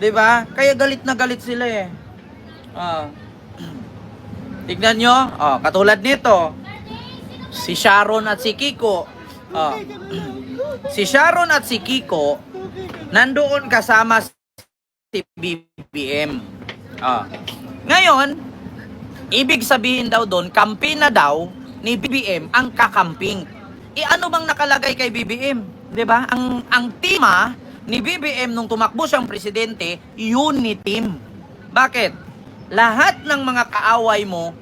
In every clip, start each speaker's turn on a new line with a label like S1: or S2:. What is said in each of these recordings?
S1: 'Di ba? Kaya galit na galit sila eh. Ah. Tignan nyo, katulad nito, si Sharon at si Kiko. Si Sharon at si Kiko, nandoon kasama si BBM. Ngayon, ibig sabihin daw doon, kampi na daw ni BBM ang kakamping. Ano bang nakalagay kay BBM? 'Di ba? Ang tema ni BBM nung tumakbo siyang presidente, unity team. Bakit? Lahat ng mga kaaway mo,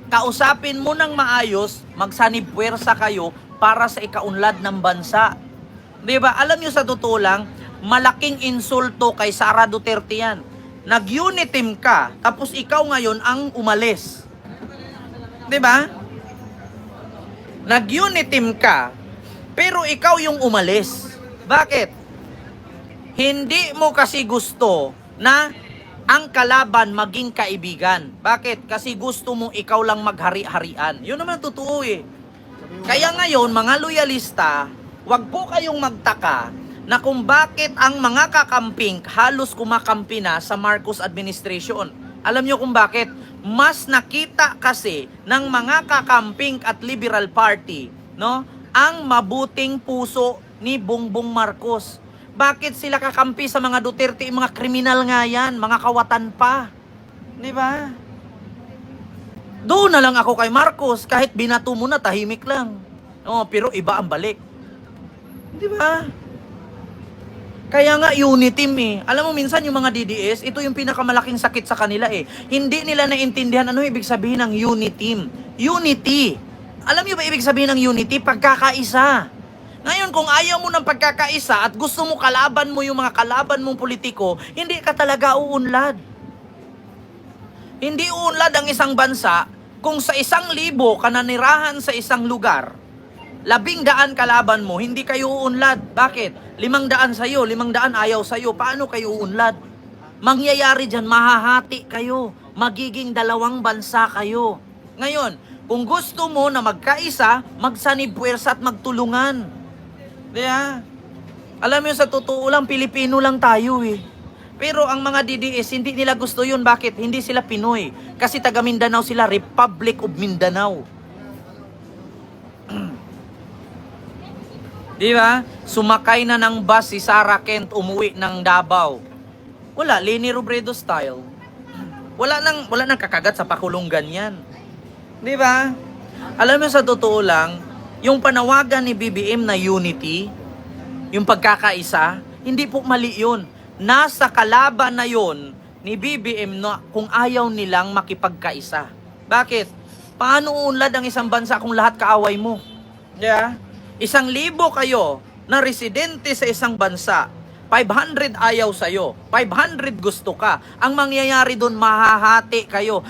S1: kausapin mo ng maayos, magsanibwersa kayo para sa ikaunlad ng bansa. 'Di ba? Alam niyo sa totoo lang, malaking insulto kay Sara Duterte yan. Nag-uniteam ka, tapos ikaw ngayon ang umalis. 'Di ba? Nag-uniteam ka, pero ikaw yung umalis. Bakit? Hindi mo kasi gusto na ang kalaban maging kaibigan. Bakit? Kasi gusto mo ikaw lang maghari-harian. Yun naman totoo eh. Kaya ngayon, mga loyalista, wag po kayong magtaka na kung bakit ang mga kakamping halos kumakampi na sa Marcos administration. Alam nyo kung bakit? Mas nakita kasi ng mga kakamping at Liberal Party, no, ang mabuting puso ni Bongbong Marcos. Bakit sila kakampi sa mga Duterte? Mga kriminal nga yan, mga kawatan pa. Di ba? Doon na lang ako kay Marcos, kahit binato mo na, tahimik lang. Pero iba ang balik. Di ba? Kaya nga unity team eh. Alam mo minsan yung mga DDS, ito yung pinakamalaking sakit sa kanila eh. Hindi nila naintindihan ano ibig sabihin ng unity team. Unity. Alam niyo ba ibig sabihin ng unity? Pagkakaisa. Ngayon, kung ayaw mo ng pagkakaisa at gusto mo kalaban mo yung mga kalaban mong politiko, hindi ka talaga uunlad. Hindi uunlad ang isang bansa kung sa 1,000 kananirahan sa isang lugar, 100 kalaban mo, hindi kayo uunlad. Bakit? 500 sa'yo, 500 ayaw sa'yo. Paano kayo uunlad? Mangyayari dyan, mahahati kayo. Magiging 2 bansa kayo. Ngayon, kung gusto mo na magkaisa, magsanibwersa at magtulungan. Diba? Alam mo sa totoo lang, Pilipino lang tayo eh. Pero ang mga DDS, hindi nila gusto yun. Bakit? Hindi sila Pinoy. Kasi taga Mindanao sila, Republic of Mindanao. Diba? Sumakay na ng bus si Sara Kent umuwi ng Davao. Wala, Leni Robredo style. Wala nang kakagat sa pakulunggan yan. Diba? Alam mo sa totoo lang, yung panawagan ni BBM na unity, yung pagkakaisa, hindi po mali yun. Nasa kalaban na yun ni BBM na kung ayaw nilang makipagkaisa. Bakit? Paano uunlad ang isang bansa kung lahat kaaway mo? Yeah? 1,000 kayo na residente sa isang bansa, 500 ayaw sa'yo, 500 gusto ka. Ang mangyayari doon, mahahati kayo.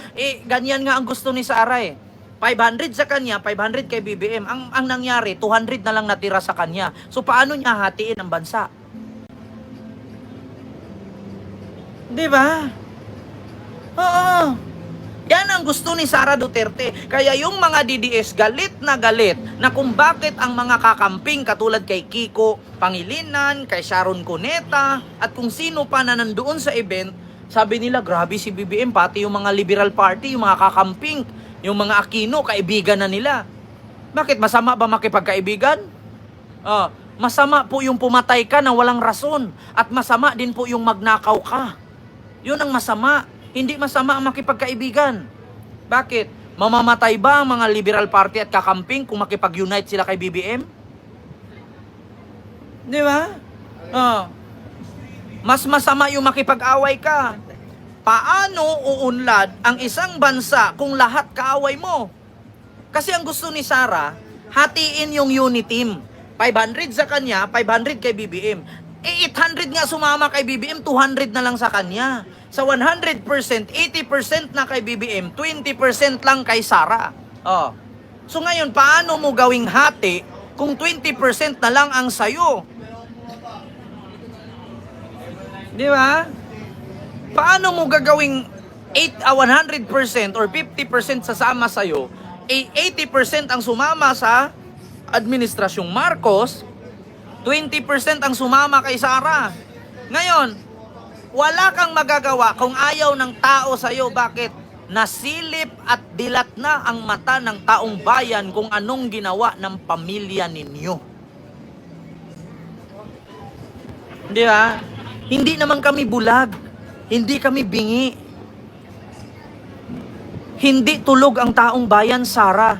S1: Ganyan nga ang gusto ni Sara eh. 500 sa kanya, 500 kay BBM. Ang nangyari, 200 na lang natira sa kanya. So paano niya hatiin ang bansa? Di ba? Oo. Yan ang gusto ni Sara Duterte. Kaya yung mga DDS galit na kung bakit ang mga kakamping katulad kay Kiko Pangilinan, kay Sharon Cuneta, at kung sino pa na nandoon sa event, sabi nila, grabe si BBM, pati yung mga Liberal Party, yung mga kakamping, yung mga Aquino, kaibigan na nila. Bakit? Masama ba makipagkaibigan? Masama po yung pumatay ka na walang rason. At masama din po yung magnakaw ka. Yun ang masama. Hindi masama ang makipagkaibigan. Bakit? Mamamatay ba ang mga Liberal Party at kakamping kung makipag-unite sila kay BBM? Di ba? Mas masama yung makipag-away ka. Paano uunlad ang isang bansa kung lahat kaaway mo? Kasi ang gusto ni Sara, hatiin yung unity team. 500 sa kanya, 500 kay BBM. 800 nga sumama kay BBM, 200 na lang sa kanya. Sa 100%, 80% na kay BBM, 20% lang kay Sara. So ngayon, paano mo gawing hati kung 20% na lang ang sayo? Di ba? Paano mo gagawing 100% or 50% sasama sa'yo, 80% ang sumama sa Administrasyong Marcos, 20% ang sumama kay Sara. Ngayon, Wala kang magagawa kung ayaw ng tao sa'yo. Bakit? Nasilip at dilat na ang mata ng taong bayan kung anong ginawa ng pamilya ninyo. Di ba? Hindi naman kami bulag. Hindi kami bingi. Hindi tulog ang taong bayan, Sara.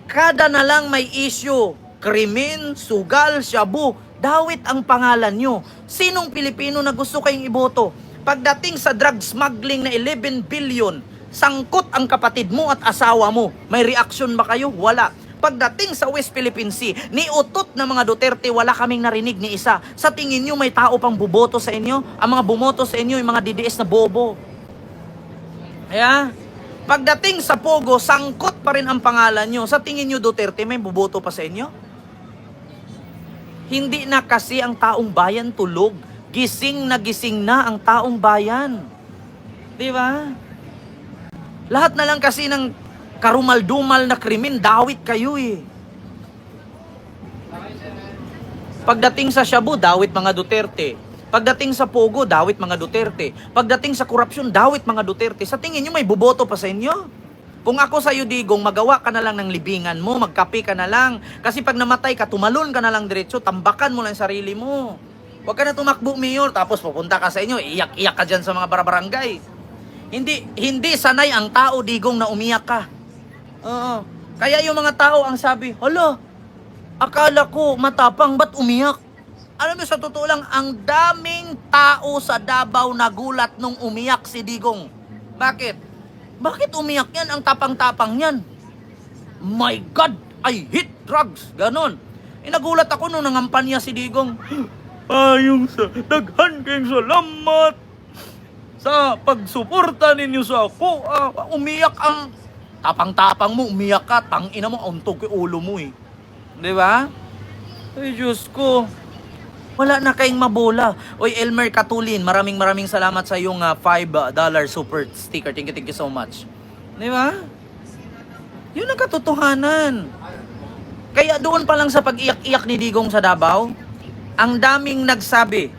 S1: Kada na lang may issue, krimen, sugal, shabu, dawit ang pangalan nyo. Sinong Pilipino na gusto kayong iboto? Pagdating sa drug smuggling na 11 billion, sangkot ang kapatid mo at asawa mo. May reaksyon ba kayo? Wala. Pagdating sa West Philippine Sea, ni utot na mga Duterte, wala kaming narinig ni isa. Sa tingin nyo, may tao pang buboto sa inyo? Ang mga bumoto sa inyo, yung mga DDS na bobo. Kaya, pagdating sa Pogo, sangkot pa rin ang pangalan nyo. Sa tingin nyo, Duterte, may buboto pa sa inyo? Hindi na kasi ang taong bayan tulog. Gising na ang taong bayan. Di ba? Lahat na lang kasi ng karumal-dumal na krimen, dawit kayo eh. Pagdating sa shabu, dawit mga Duterte. Pagdating sa Pogo, dawit mga Duterte. Pagdating sa korupsyon, dawit mga Duterte. Sa tingin nyo, may buboto pa sa inyo? Kung ako sa'yo, Digong, magawa ka na lang ng libingan mo, magkape ka na lang. Kasi pag namatay ka, tumalon ka na lang diretso, tambakan mo lang sarili mo. Huwag ka na tumakbo, Mayor, tapos pupunta ka sa inyo, iyak-iyak ka dyan sa mga barangay. Hindi sanay ang tao, Digong, na umiyak ka. Oo. Kaya yung mga tao ang sabi, hala, akala ko matapang, ba't umiyak? Alam mo, sa totoo lang, ang daming tao sa Davao nagulat nung umiyak si Digong. Bakit? Bakit umiyak yan? Ang tapang-tapang yan. My God, I hate drugs. Ganon. Nagulat ako nung nangampanya si Digong. Ayong sa daghan kayong salamat sa pagsuporta ninyo sa ako. Umiyak ang tapang-tapang mo, umiyak ka, tangina mo, untog yung ulo mo eh. Di ba? Ay, Diyos ko. Wala na kayong mabola. Oy, Elmer Katulin, maraming salamat sa iyong $5 super sticker. Thank you so much. Di ba? Yun ang katotohanan. Kaya doon pa lang sa pag-iyak-iyak ni Digong sa Davao, ang daming nagsabi,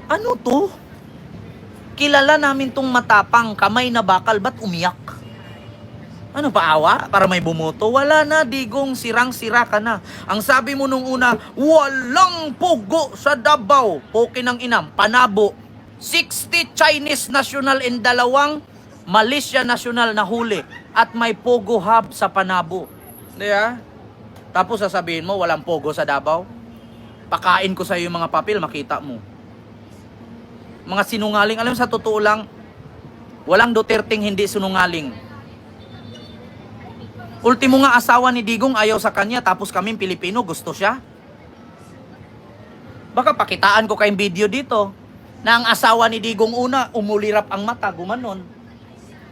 S1: ano to? Kilala namin tong matapang, kamay na bakal, ba't umiyak? Ano pa, awa? Para may bumoto? Wala na, Digong, sirang-sira ka na. Ang sabi mo nung una, walang pogo sa Davao. Poke ng inam, panabo. 60 Chinese national and 2 Malaysia national na huli. At may pogo hub sa Panabo. Diba? Tapos sasabihin mo, walang pogo sa Davao? Pakain ko sa iyo yung mga papel, makita mo. Mga sinungaling. Alam mo, sa totoo lang, walang Duterteng hindi sinungaling. Ultimo nga asawa ni Digong ayaw sa kanya, tapos kaming Pilipino gusto siya. Baka pakitaan ko kayong video dito na ang asawa ni Digong una, umulirap ang mata, gumanon.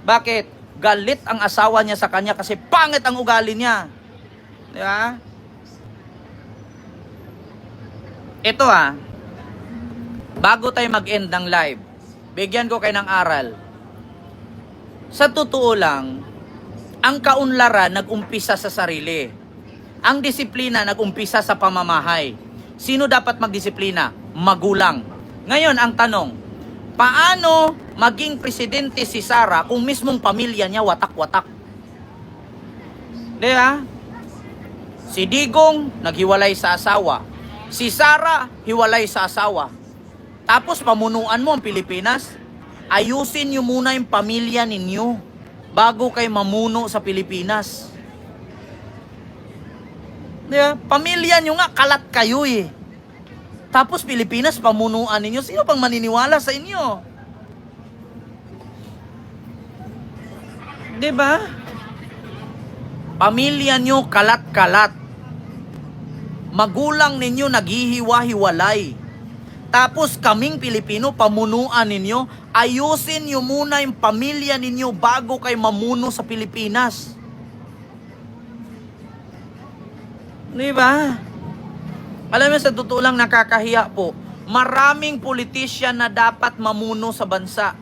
S1: Bakit? Galit ang asawa niya sa kanya kasi pangit ang ugali niya. Di ba? Ito bago tayo mag-end ng live, bigyan ko kayo ng aral. Sa totoo lang, ang kaunlaran nag-umpisa sa sarili. Ang disiplina nag-umpisa sa pamamahay. Sino dapat magdisiplina? Magulang. Ngayon, ang tanong, paano maging presidente si Sara kung mismong pamilya niya watak-watak? Diba? Si Digong, naghiwalay sa asawa. Si Sara, hiwalay sa asawa. Tapos pamunuan mo ang Pilipinas? Ayusin niyo muna yung pamilya ninyo bago kayo mamuno sa Pilipinas. Diba? Pamilya nyo nga, kalat kayo eh. Tapos Pilipinas, pamunuan ninyo. Sino pang maniniwala sa inyo? Diba? Pamilya nyo, kalat-kalat. Magulang ninyo, naghihiwa-hiwalay. Tapos kaming Pilipino, pamunuan ninyo, ayusin nyo muna yung pamilya ninyo bago kayo mamuno sa Pilipinas. Diba? Alam mo, sa totoo lang nakakahiya po. Maraming politician na dapat mamuno sa bansa.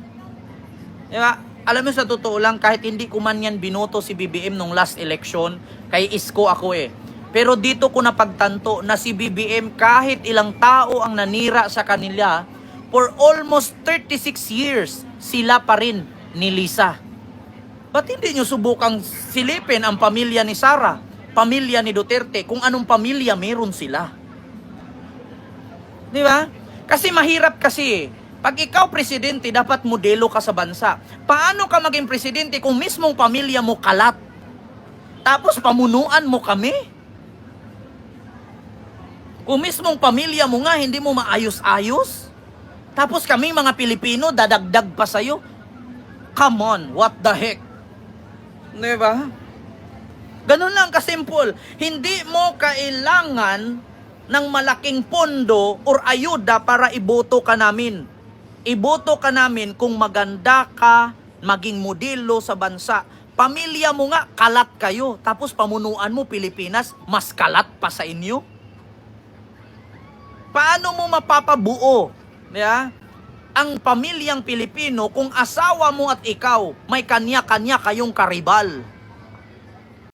S1: Diba? Alam mo, sa totoo lang, kahit hindi ko man yan binoto si BBM nung last election, kay Isko ako eh. Pero dito ko napagtanto na si BBM kahit ilang tao ang nanira sa kanila, For almost 36 years, sila pa rin ni Lisa. Ba't hindi nyo subukang silipin ang pamilya ni Sara, pamilya ni Duterte, kung anong pamilya meron sila? Di ba? Kasi mahirap kasi. Pag ikaw presidente, dapat modelo ka sa bansa. Paano ka maging presidente kung mismong pamilya mo kalat? Tapos pamunuan mo kami? Kung mismong pamilya mo nga, hindi mo maayos-ayos? Tapos kami mga Pilipino, dadagdag pa sa'yo? Come on, what the heck? Diba? Ganun lang kasimple. Hindi mo kailangan ng malaking pondo or ayuda para iboto ka namin. Iboto ka namin kung maganda ka, maging modelo sa bansa. Pamilya mo nga, kalat kayo. Tapos pamunuan mo Pilipinas, mas kalat pa sa inyo. Paano mo mapapabuo? Yeah? Ang pamilyang Pilipino kung asawa mo at ikaw may kanya-kanya kayong karibal?